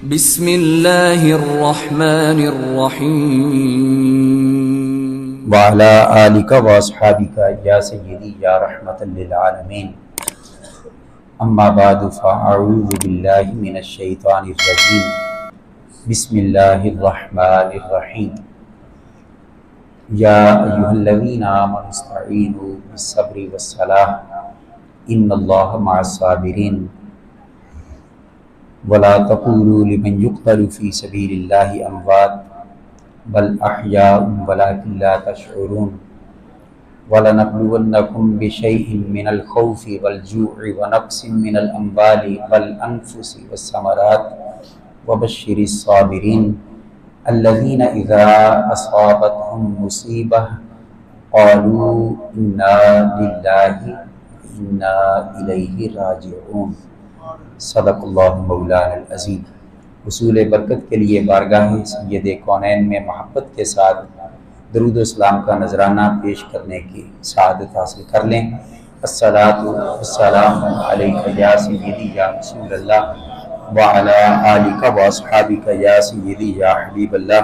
بسم اللہ الرحمن الرحیم وعلی آلک واصحابک یا سیدی یا رحمت للعالمین اما بعد فاعوذ باللہ من الشیطان الرجیم بسم اللہ الرحمن الرحیم یا ایہا الذین آمنوا استعینوا بالصبر والصلاۃ ان اللہ مع الصابرین ولا تقولوا لمن يقتل في سبيل الله اموات بل احياء ولكن لا تشعرون ولنبلونكم بشيء من الخوف والجوع ونقص من الاموال والانفس والثمرات وبشر الصابرين الذين اذا اصابتهم مصيبة قالوا انا لله وانا اليه راجعون۔ صدق اللہ مولانا العظیم۔ حصول برکت کے لیے بارگاہ سید کونین میں محبت کے ساتھ درود و سلام کا نذرانہ پیش کرنے کی سعادت حاصل کر لیں۔ الصلاۃ والسلام علیک یا سیدی یا رسول اللہ وعلی آلک واصحابک یا سیدی یا حبیب اللہ۔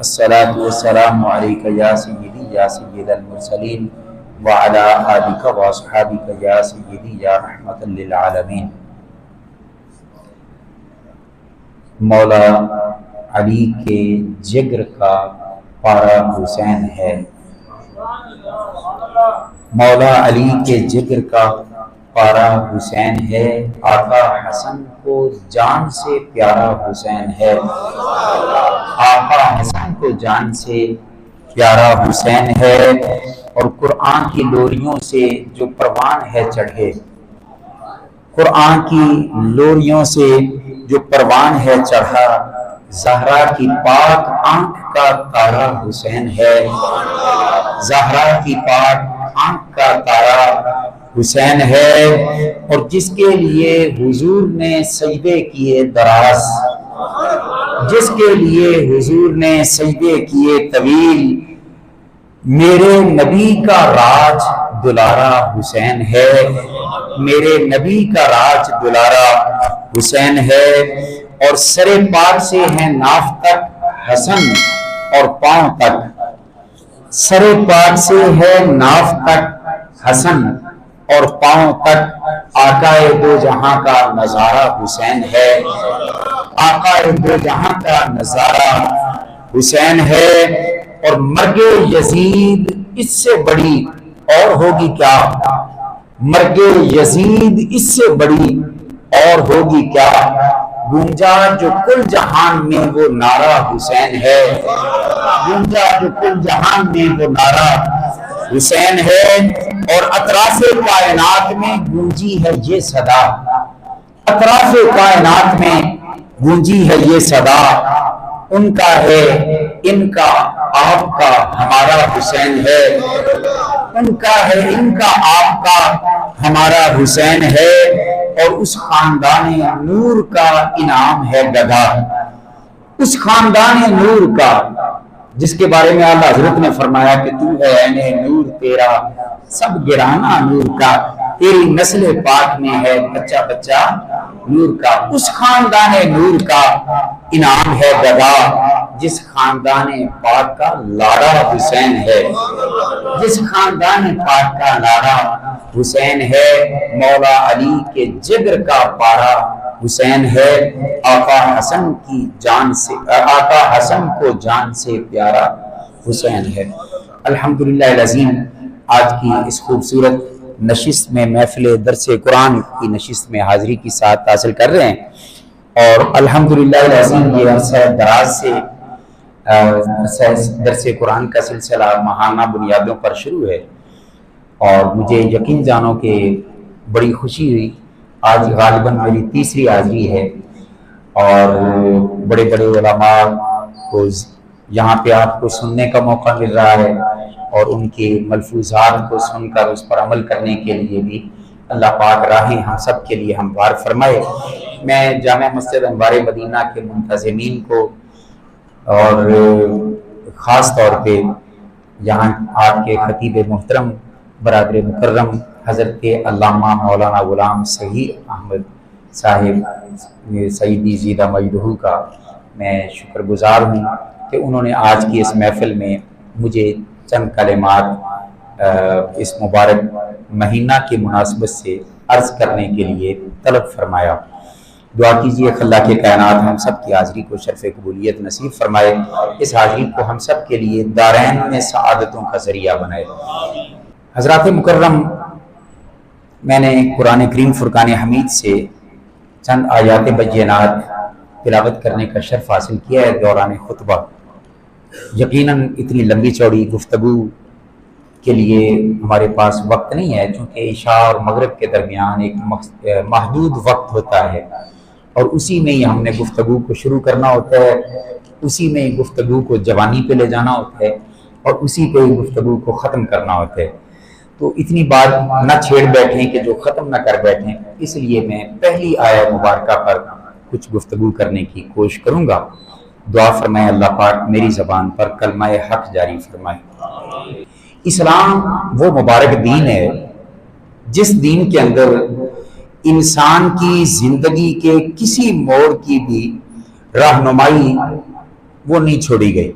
الصلاۃ والسلام علیک یا سیدی یا سید المرسلین وعلی آلک واصحابک یا سیدی یا رحمت للعالمین۔ مولا علی کے جگر کا پارہ حسین ہے، مولا علی کے جگر کا پارہ حسین ہے، آقا حسن کو جان سے پیارا حسین ہے، آقا حسن کو جان سے پیارا حسین ہے۔ اور قرآن کی لوریوں سے جو پروان ہے چڑھے، قرآن کی لوریوں سے جو پروان ہے چڑھا، زہرا کی پاک آنکھ کا تارا حسین ہے، زہرا کی پاک آنکھ کا تارا حسین ہے۔ اور جس کے لیے حضور نے سجدے کیے دراز، جس کے لیے حضور نے سجدے کیے طویل، میرے نبی کا راج دلارا حسین ہے، میرے نبی کا راج دلارا حسین ہے۔ اور سر پاک سے ہے ناف تک حسن اور پاؤں تک، سر پاک سے ہے ناف تک حسن اور پاؤں تک، آقائے دو جہاں کا نظارہ حسین ہے، آقائے دو جہاں کا نظارہ حسین ہے۔ اور مرگ یزید اس سے بڑی اور ہوگی کیا، مرگ یزید اس سے بڑی اور ہوگی کیا، گونجا جو کل جہان میں وہ نعرہ حسین ہے، گونجا جو کل جہان میں وہ نعرہ حسین ہے۔ اور اطراف کائنات میں گونجی ہے یہ صدا، اطراف کائنات میں گونجی ہے یہ صدا، ان کا ہے ان کا آپ کا ہمارا حسین ہے، ان کا ہے ان کا آپ کا ہمارا حسین ہے۔ اور اس خاندان نور کا انعام ہے گدھا، اس خاندان نور کا جس کے بارے میں اعلیٰ حضرت نے فرمایا کہ تو ہے عین نور تیرا سب گرانا نور کا، تیری نسل پاک میں ہے بچہ بچہ نور کا، اس خاندان نور کا انعام ہے گدھا، جس خاندان پاک کا لاڑا حسین ہے، جس خاندان پاک کا لاڑا حسین ہے۔ مولا علی کے جگر کا پارہ حسین ہے، آقا حسن کی جان سے، آقا حسن کو جان سے پیارا حسین ہے۔ الحمدللہ العظیم، آج کی اس خوبصورت نشست میں محفل درس قرآن کی نشست میں حاضری کی سعادت حاصل کر رہے ہیں۔ اور الحمدللہ العظیم یہ عرصہ دراز سے درس قرآن کا سلسلہ ماہانہ بنیادوں پر شروع ہے، اور مجھے یقین جانو کہ بڑی خوشی ہوئی، آج غالباً میری تیسری حاضری ہے، اور بڑے بڑے علماء کو یہاں پہ آپ کو سننے کا موقع مل رہا ہے، اور ان کے ملفوظات کو سن کر اس پر عمل کرنے کے لیے بھی اللہ پاک راہیں ہم سب کے لیے ہموار فرمائے۔ میں جامع مسجد انوار مدینہ کے منتظمین کو اور خاص طور پہ یہاں آپ کے خطیب محترم برادر مکرم حضرت علامہ مولانا غلام صحیح احمد صاحب سعیدی زیدہ مجدہو کا میں شکر گزار ہوں کہ انہوں نے آج کی اس محفل میں مجھے چند کلمات اس مبارک مہینہ کی مناسبت سے عرض کرنے کے لیے طلب فرمایا۔ دعا کیجئے کہ اللہ کے کائنات ہم سب کی حاضری کو شرف قبولیت نصیب فرمائے، اس حاضری کو ہم سب کے لیے دارین میں سعادتوں کا ذریعہ بنائے۔ حضرات مکرم، میں نے قرآن کریم فرقان حمید سے چند آیات بینات تلاوت کرنے کا شرف حاصل کیا ہے دوران خطبہ۔ یقیناً اتنی لمبی چوڑی گفتگو کے لیے ہمارے پاس وقت نہیں ہے، چونکہ عشاء اور مغرب کے درمیان ایک محدود وقت ہوتا ہے اور اسی میں ہی ہم نے گفتگو کو شروع کرنا ہوتا ہے، اسی میں ہی گفتگو کو جوانی پہ لے جانا ہوتا ہے اور اسی پہ ہی گفتگو کو ختم کرنا ہوتا ہے۔ تو اتنی بات نہ چھیڑ بیٹھیں کہ جو ختم نہ کر بیٹھیں، اس لیے میں پہلی آیت مبارکہ پر کچھ گفتگو کرنے کی کوشش کروں گا۔ دعا فرمائے اللہ پاک میری زبان پر کلمہ حق جاری فرمائے۔ اسلام وہ مبارک دین ہے جس دین کے اندر انسان کی زندگی کے کسی موڑ کی بھی رہنمائی وہ نہیں چھوڑی گئی۔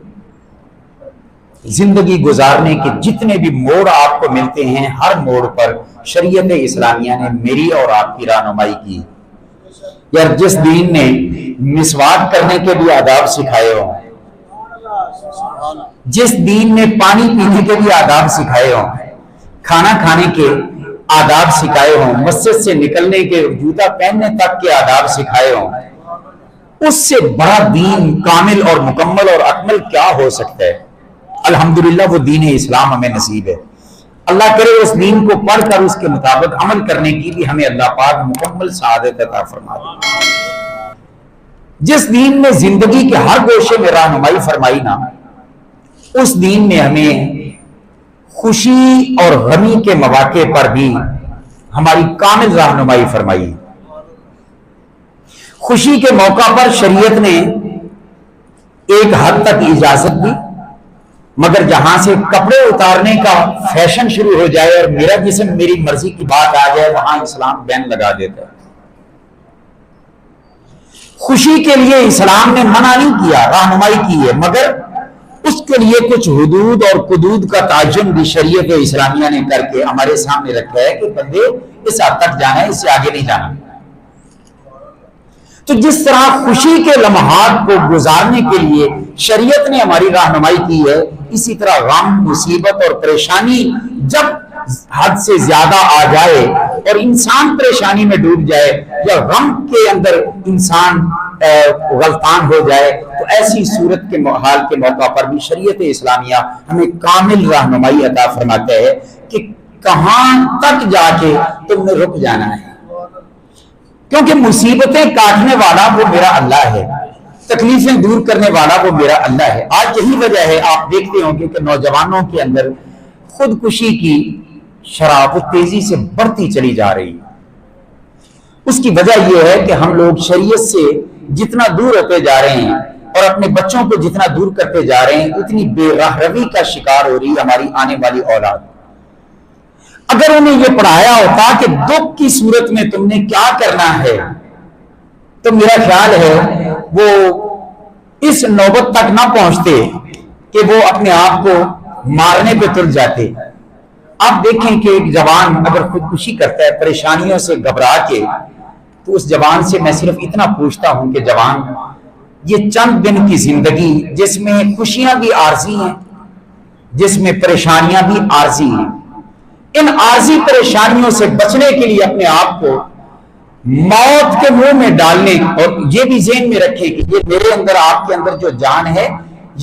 زندگی گزارنے کے جتنے بھی موڑ آپ کو ملتے ہیں، ہر موڑ پر شریعت اسلامیہ نے میری اور آپ کی رہنمائی کی۔ یار جس دین نے مسواک کرنے کے بھی آداب سکھائے ہوں، جس دین نے پانی پینے کے بھی آداب سکھائے ہوں، کھانا کھانے کے آداب سکھائے ہوں، مسجد سے نکلنے کے جوتا پہننے تک کے آداب سکھائے ہوں، اس سے بڑا دین کامل اور مکمل اور اکمل کیا ہو سکتا ہے؟ الحمدللہ وہ دین اسلام ہمیں نصیب ہے۔ اللہ کرے اس دین کو پڑھ کر اس کے مطابق عمل کرنے کی بھی ہمیں اللہ پاک مکمل سعادت عطا فرما دے۔ جس دین نے زندگی کے ہر گوشے میں رہنمائی فرمائی نا، اس دین نے ہمیں خوشی اور غمی کے مواقع پر بھی ہماری کامل رہنمائی فرمائی۔ خوشی کے موقع پر شریعت نے ایک حد تک اجازت دی، مگر جہاں سے کپڑے اتارنے کا فیشن شروع ہو جائے اور میرا جسم میری مرضی کی بات آ جائے، وہاں اسلام بین لگا دیتا ہے۔ خوشی کے لیے اسلام نے منع نہیں کیا، رہنمائی کی ہے، مگر اس کے لیے کچھ حدود اور قدود کا تعین بھی شریعت اسلامیہ نے کر کے ہمارے سامنے رکھا ہے کہ بندے اس حد تک جانا ہے، اس سے آگے نہیں جانا۔ تو جس طرح خوشی کے لمحات کو گزارنے کے لیے شریعت نے ہماری رہنمائی کی ہے، اسی طرح غم، مصیبت اور پریشانی جب حد سے زیادہ آ جائے اور انسان پریشانی میں ڈوب جائے یا غم کے اندر انسان غلطان ہو جائے، تو ایسی صورت کے حال کے موقع پر بھی شریعت اسلامیہ ہمیں کامل رہنمائی عطا فرماتا ہے کہ کہاں تک جا کے تم نے رک جانا ہے، کیونکہ مصیبتیں کاٹنے والا وہ میرا اللہ ہے، تکلیفیں دور کرنے والا وہ میرا اللہ ہے۔ آج یہی وجہ ہے، آپ دیکھتے ہوں گے کہ نوجوانوں کے اندر خودکشی کی شرح تیزی سے بڑھتی چلی جا رہی ہے۔ اس کی وجہ یہ ہے کہ ہم لوگ شریعت سے جتنا دور ہوتے جا رہے ہیں اور اپنے بچوں کو جتنا دور کرتے جا رہے ہیں، اتنی بے راہ روی کا شکار ہو رہی ہے ہماری آنے والی اولاد۔ اگر انہیں یہ پڑھایا ہوتا کہ دکھ کی صورت میں تم نے کیا کرنا ہے، تو میرا خیال ہے وہ اس نوبت تک نہ پہنچتے کہ وہ اپنے آپ کو مارنے پہ تل جاتے۔ آپ دیکھیں کہ ایک جوان اگر خودکشی کرتا ہے پریشانیوں سے گھبرا کے، تو اس جوان سے میں صرف اتنا پوچھتا ہوں کہ جوان، یہ چند دن کی زندگی جس میں خوشیاں بھی عارضی ہیں، جس میں پریشانیاں بھی عارضی ہیں، ان عارضی پریشانیوں سے بچنے کے لیے اپنے آپ کو موت کے منہ میں ڈالنے، اور یہ بھی ذہن میں رکھیں کہ یہ میرے اندر آپ کے اندر جو جان ہے،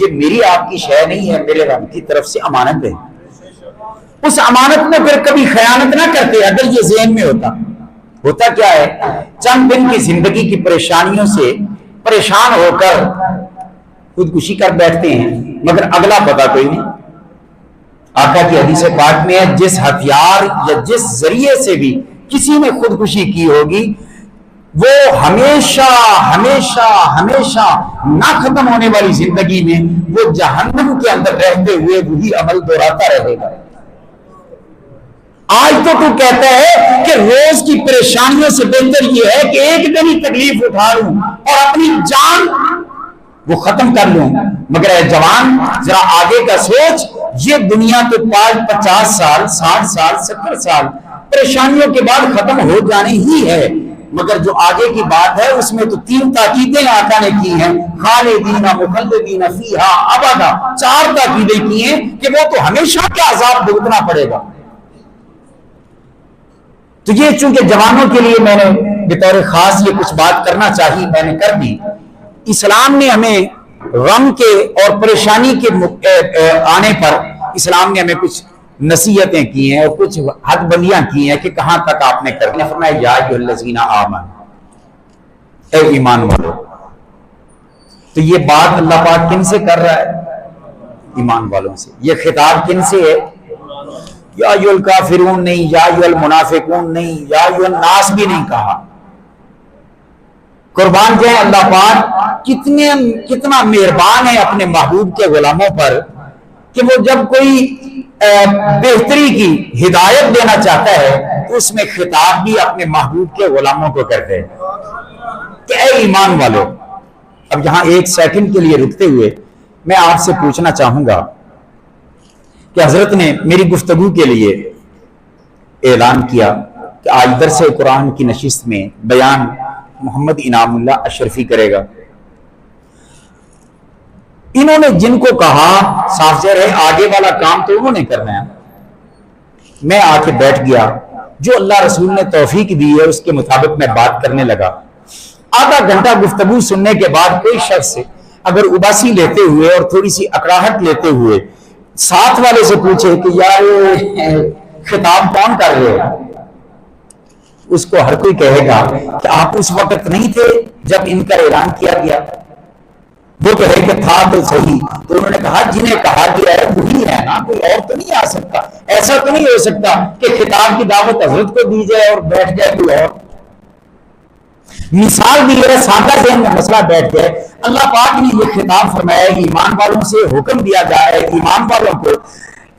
یہ میری آپ کی شے نہیں ہے، میرے رب کی طرف سے امانت ہے۔ اس امانت میں پھر کبھی خیانت نہ کرتے۔ اگر یہ ذہن میں ہوتا کیا ہے، چند دن کی زندگی کی پریشانیوں سے پریشان ہو کر خودکشی کر بیٹھتے ہیں، مگر اگلا پتہ کوئی نہیں۔ آقا کی حدیث پاک میں ہے، جس ہتھیار یا جس ذریعے سے بھی کسی نے خودکشی کی ہوگی، وہ ہمیشہ ہمیشہ ہمیشہ نہ ختم ہونے والی زندگی میں وہ جہنم کے اندر رہتے ہوئے وہی عمل دہراتا رہے گا۔ آج تو کہتا ہے کہ روز کی پریشانیوں سے بہتر یہ ہے کہ ایک دن ہی تکلیف اٹھا لوں اور اپنی جان وہ ختم کر لوں. مگر اے جوان ذرا آگے کا سوچ. یہ دنیا تو 50 سال 60 سال 70 سال پریشانیوں کے بعد ختم ہو جانی ہی ہے. مگر جو آگے کی بات ہے اس میں تو 3 تاکیدیں آقا نے کی ہیں. خالدین مخلدین فیہا ابدا. 4 تاکیدیں کی ہیں کہ وہ تو ہمیشہ کے عذاب بھگتنا پڑے گا. تو یہ چونکہ جوانوں کے لیے میں نے بطور خاص یہ کچھ بات کرنا چاہی, میں نے کر دی. اسلام نے ہمیں غم کے اور پریشانی کے آنے پر اسلام نے ہمیں کچھ نصیحتیں کی ہیں اور کچھ حد بندیاں کی ہیں کہ کہاں تک آپ نے کرنا ہے. فرمایا یا ایھا الذین آمنوا, اے ایمان والو. تو یہ بات اللہ پاک کن سے کر رہا ہے؟ ایمان والوں سے. یہ خطاب کن سے ہے؟ یا ایھا الکافرون نہیں, یا ایھا المنافقون نہیں, یا ایھا الناس بھی نہیں کہا. قربان جائیں اللہ پاک کتنا مہربان ہے اپنے محبوب کے غلاموں پر کہ وہ جب کوئی بہتری کی ہدایت دینا چاہتا ہے تو اس میں خطاب بھی اپنے محبوب کے غلاموں کو کرتے ہیں کہ اے ایمان والو. اب یہاں 1 سیکنڈ کے لیے رکتے ہوئے میں آپ سے پوچھنا چاہوں گا کہ حضرت نے میری گفتگو کے لیے اعلان کیا کہ آج درس قرآن کی نشست میں بیان محمد انعام اللہ اشرفی کرے گا. انہوں نے جن کو کہا صاف ظاہر ہے آگے والا کام تو انہوں نے کرنا ہے. میں آ کے بیٹھ گیا, جو اللہ رسول نے توفیق دی ہے اس کے مطابق میں بات کرنے لگا. آدھا گھنٹہ گفتگو سننے کے بعد کوئی شخص اگر اباسی لیتے ہوئے اور تھوڑی سی اکڑاہٹ لیتے ہوئے ساتھ والے سے پوچھے کہ یار خطاب کون کر رہے ہو, اس کو ہر کوئی کہے گا کہ آپ اس وقت نہیں تھے جب ان کا اعلان کیا گیا. وہ کہے کہ تھا تو صحیح. تو انہوں نے کہا جنہیں کہا گیا ہے وہی ہے نا, کوئی اور تو نہیں آ سکتا. ایسا تو نہیں ہو سکتا کہ خطاب کی دعوت حضرت کو دی جائے اور بیٹھ جائے کوئی اور. مثال دی ہے, سادہ ذہن میں مسئلہ بیٹھ جائے. اللہ پاک نے یہ خطاب فرمایا ہے ایمان والوں سے حکم دیا جائے ایمان والوں کو.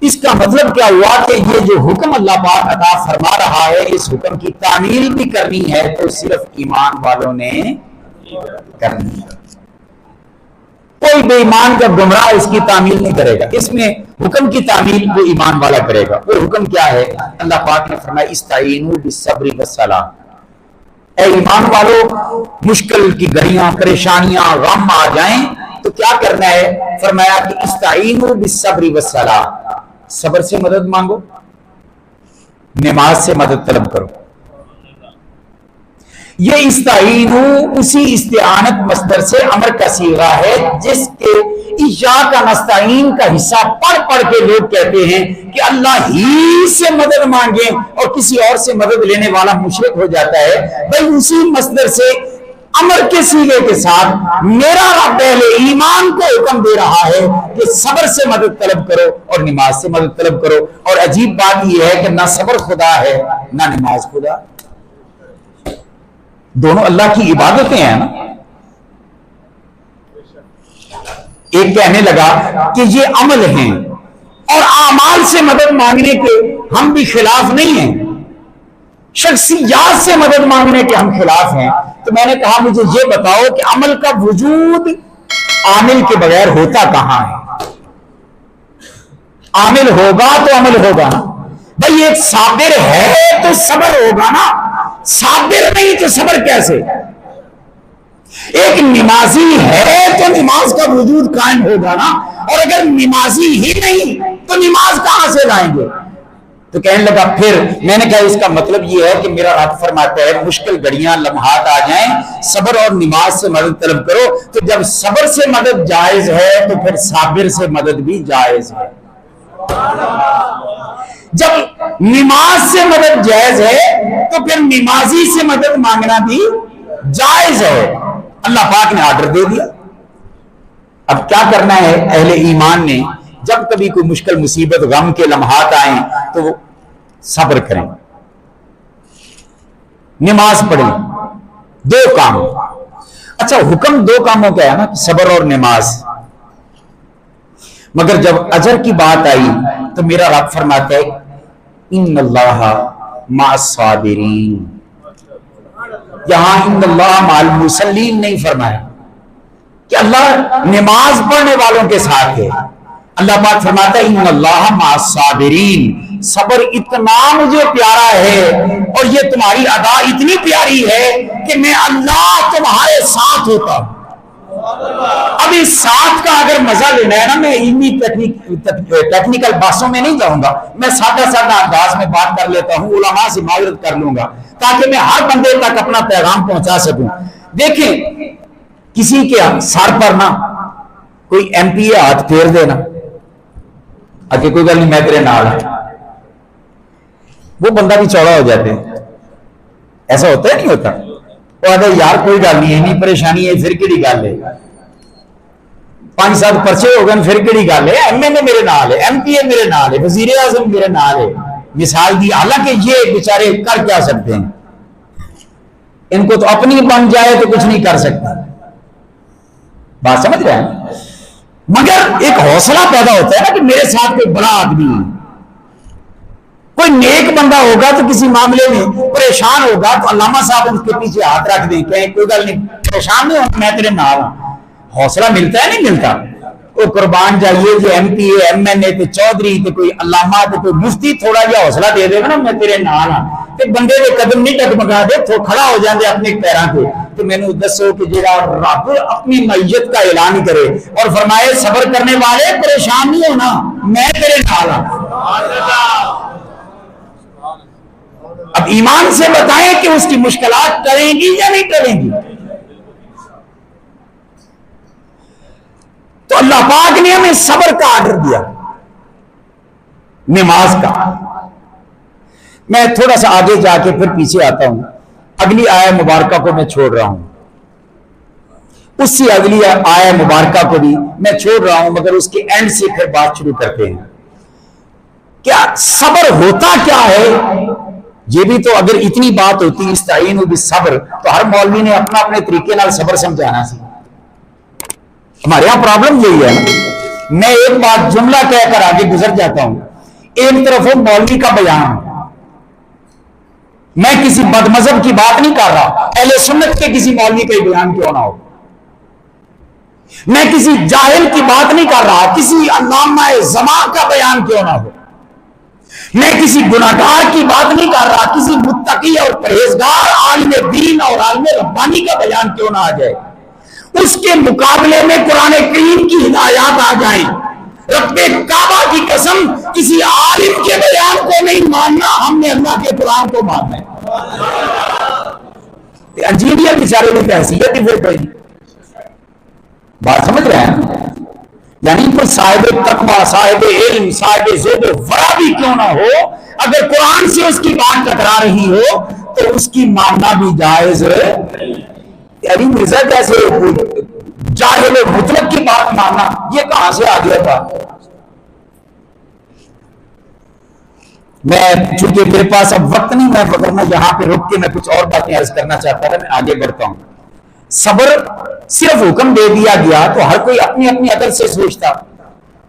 اس کا مطلب کیا ہوا کہ یہ جو حکم اللہ پاک عطا فرما رہا ہے اس حکم کی تعمیل بھی کرنی ہے تو صرف ایمان والوں نے کرنی ہے. کوئی بے ایمان کا گمراہ اس کی تعمیل نہیں کرے گا. اس میں حکم کی تعمیل وہ ایمان والا کرے گا. وہ حکم کیا ہے؟ اللہ پاک نے فرمایا استعینوا بالصبر والصلاۃ. اے ایمان والو, مشکل کی گھڑیاں پریشانیاں غم آ جائیں تو کیا کرنا ہے؟ فرمایا کہ استعینوا بالصبر والصلاۃ. صبر سے مدد مانگو, نماز سے مدد طلب کرو. یہ استعینو اسی استعانت مصدر سے امر کا صیغہ ہے جس کے ایاک نستعین کا حصہ پڑھ پڑھ کے لوگ کہتے ہیں کہ اللہ ہی سے مدد مانگیں اور کسی اور سے مدد لینے والا مشرک ہو جاتا ہے. بھائی اسی مصدر سے امر کے صیغے کے ساتھ میرا رب اہل ایمان کو حکم دے رہا ہے کہ صبر سے مدد طلب کرو اور نماز سے مدد طلب کرو. اور عجیب بات یہ ہے کہ نہ صبر خدا ہے نہ نماز خدا, دونوں اللہ کی عبادتیں ہیں نا. ایک کہنے لگا کہ یہ عمل ہیں اور اعمال سے مدد مانگنے کے ہم بھی خلاف نہیں ہیں, شخصیات سے مدد مانگنے کے ہم خلاف ہیں. تو میں نے کہا مجھے یہ بتاؤ کہ عمل کا وجود عامل کے بغیر ہوتا کہاں ہے؟ عامل ہوگا تو عمل ہوگا نا. بھائی ایک صابر ہے تو صبر ہوگا نا, صابر نہیں تو صبر کیسے؟ ایک نمازی ہے تو نماز کا وجود قائم ہوگا نا, اور اگر نمازی ہی نہیں تو نماز کہاں سے لائیں گے؟ تو کہنے لگا پھر میں نے کہا اس کا مطلب یہ ہے کہ میرا رب فرماتا ہے مشکل گھڑیاں لمحات آ جائیں صبر اور نماز سے مدد طلب کرو. تو جب صبر سے مدد جائز ہے تو پھر صابر سے مدد بھی جائز ہے. جب نماز سے مدد جائز ہے تو پھر نمازی سے مدد مانگنا بھی جائز ہے. اللہ پاک نے آرڈر دے دیا. اب کیا کرنا ہے اہل ایمان نے؟ جب کبھی کوئی مشکل مصیبت غم کے لمحات آئیں تو وہ صبر کریں, نماز پڑھیں. 2 کام. اچھا حکم 2 کاموں کا ہے نا, صبر اور نماز. مگر جب اجر کی بات آئی تو میرا رب فرماتا ہے ان اللہ مع الصابرین. یہاں ان اللہ مع المصلین نہیں فرمایا کہ اللہ نماز پڑھنے والوں کے ساتھ ہے. اللہ پاک فرماتا ہے ان اللہ مع الصابرین. صبر اتنا مجھے پیارا ہے اور یہ تمہاری ادا اتنی پیاری ہے کہ میں اللہ تمہارے ساتھ ہوتا ہوں. اب اس ساتھ کا اگر مزہ لینا ہے نا، میں علمی ٹیکنیکل باتوں میں نہیں جاؤں گا، میں سادہ سادہ انداز میں بات کر لیتا ہوں، علماء سے معذرت کر لوں گا تاکہ میں ہر بندے تک اپنا پیغام پہنچا سکوں. دیکھیں کسی کے سر پر نا کوئی ایم پی اے ہاتھ پھیر دینا، اگے کوئی گل نہیں میں تیرے نال ہے، وہ بندہ بھی چوڑا ہو جاتے ہیں. ایسا ہوتا ہے نہیں ہوتا؟ وہ آدھے یار کوئی گل نہیں، اتنی پریشانی ہے پھر کیڑی گل ہے، 5-7 پرچے ہو گئے پھر کیڑی گل ہے، ایم این اے میرے نال ہے، ایم پی اے میرے نال ہے، وزیر اعظم میرے نال ہے. مثال دی، حالانکہ یہ بیچارے کر کیا سکتے ہیں؟ ان کو تو اپنی بن جائے تو کچھ نہیں کر سکتا. بات سمجھ رہے ہیں؟ مگر ایک حوصلہ پیدا ہوتا ہے نا کہ میرے ساتھ کوئی بڑا آدمی ہے، کوئی نیک بندہ ہوگا تو کسی معاملے میں پریشان ہوگا تو علامہ صاحب ان کے پیچھے ہاتھ رکھ دیں کہ کوئی گل نہیں، پریشان نہیں ہوں، میں تیرے نال ہوں. حوصلہ ملتا ہے نہیں ملتا؟ وہ قربان جائیے جو M P A M N A چودھری تے کوئی علامہ تے کوئی مفتی تھوڑا جہا حوصلہ دے دے گا نا میں تیرے نال ہاں، تے بندے دے قدم نہیں ٹکمکا دے تو کھڑا ہو جاندے اپنے پیراں تے. تو مینوں دسو کہ جڑا رب اپنی معیت کا اعلان کرے اور فرمائے صبر کرنے والے پریشان نہیں ہونا، میں تیرے نال ہاں. اب ایمان سے بتائیں کہ اس کی مشکلات ٹلیں گی یا نہیں ٹلیں گی؟ تو اللہ پاک نے ہمیں صبر کا آرڈر دیا، نماز کا. میں تھوڑا سا آگے جا کے پھر پیچھے آتا ہوں. اگلی آیہ مبارکہ کو میں چھوڑ رہا ہوں، اس سے اگلی آیہ مبارکہ کو بھی میں چھوڑ رہا ہوں، مگر اس کے اینڈ سے پھر بات شروع کرتے ہیں. کیا صبر ہوتا کیا ہے؟ یہ بھی تو اگر اتنی بات ہوتی استعینوا بالصبر تو ہر مولوی نے اپنا اپنے طریقے نال صبر سمجھانا سی. ہمارے یہاں پرابلم یہی ہے، میں ایک بات جملہ کہہ کر آگے گزر جاتا ہوں. ایک طرف ہو مولوی کا بیان، میں کسی بد مذہب کی بات نہیں کر رہا، اہل سنت کے کسی مولوی کا بیان کیوں نہ ہو. میں کسی جاہل کی بات نہیں کر رہا، کسی علامہ زمان کا بیان کیوں نہ ہو. میں کسی گناہگار کی بات نہیں کر رہا، کسی متقی اور پرہیزگار عالم دین اور عالم ربانی کا بیان کیوں نہ آ جائے. اس کے مقابلے میں قرآن کریم کی ہدایات آ جائیں. رب کعبہ کی قسم کسی عالم کے بیان کو نہیں ماننا، ہم نے اللہ کے قرآن کو ماننا ہے. انجینئر بیچارے میں حیثیت ہی پھر کوئی بات سمجھ رہے ہیں؟ یعنی پر صاحب تقویٰ، صاحب علم، صاحب زہد ورع بھی کیوں نہ ہو، اگر قرآن سے اس کی بات ٹکرا رہی ہو تو اس کی ماننا بھی جائز ہے. یعنی مرزا کیسے جاہل مطلق کی بات ماننا، یہ کہاں سے آ گیا تھا؟ میں چونکہ میرے پاس اب وقت نہیں، میں ورنہ یہاں پہ رک کے میں کچھ اور باتیں عرض کرنا چاہتا تھا، میں آگے بڑھتا ہوں. صبر صرف حکم دے دیا گیا تو ہر کوئی اپنی اپنی عقل سے سوچتا.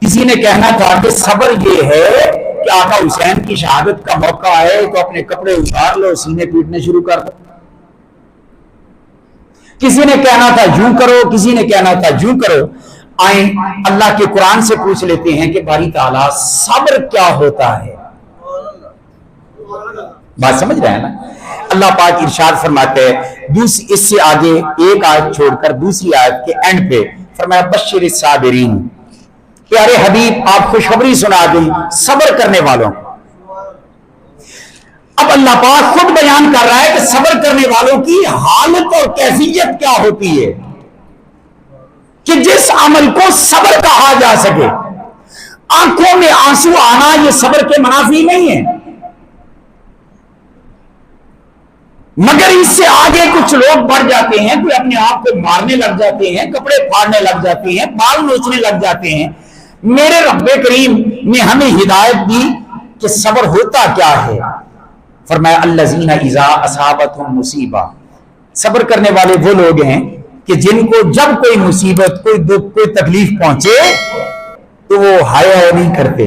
کسی نے کہنا تھا کہ صبر یہ ہے کہ آقا حسین کی شہادت کا موقع ہے تو اپنے کپڑے اتار لو، سینے پیٹنے شروع کر دو. کسی نے کہنا تھا یوں کرو، کسی نے کہنا تھا یوں کرو. آئیں اللہ کے قرآن سے پوچھ لیتے ہیں کہ باری تعالیٰ صبر کیا ہوتا ہے. بات سمجھ رہے ہیں نا؟ اللہ پاک ارشاد فرماتے ہیں اس سے آگے ایک آیت چھوڑ کر دوسری آیت کے اینڈ پہ فرمایا بشر الصابرین، پیارے حبیب آپ خوشخبری سنا دیں صبر کرنے والوں. اب اللہ پاک خود بیان کر رہا ہے کہ صبر کرنے والوں کی حالت اور کیفیت کیا ہوتی ہے کہ جس عمل کو صبر کہا جا سکے. آنکھوں میں آنسو آنا یہ صبر کے منافی نہیں ہے، مگر اس سے آگے کچھ لوگ بڑھ جاتے ہیں، کوئی اپنے آپ کو مارنے لگ جاتے ہیں، کپڑے پھاڑنے لگ جاتے ہیں، بال نوچنے لگ جاتے ہیں. میرے رب کریم نے ہمیں ہدایت دی کہ صبر ہوتا کیا ہے. فرمایا الذین اذا اصابتهم مصیبہ، صبر کرنے والے وہ لوگ ہیں کہ جن کو جب کوئی مصیبت، کوئی دکھ، کوئی تکلیف پہنچے تو وہ ہائے نہیں کرتے،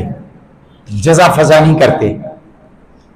جزا فضا نہیں کرتے.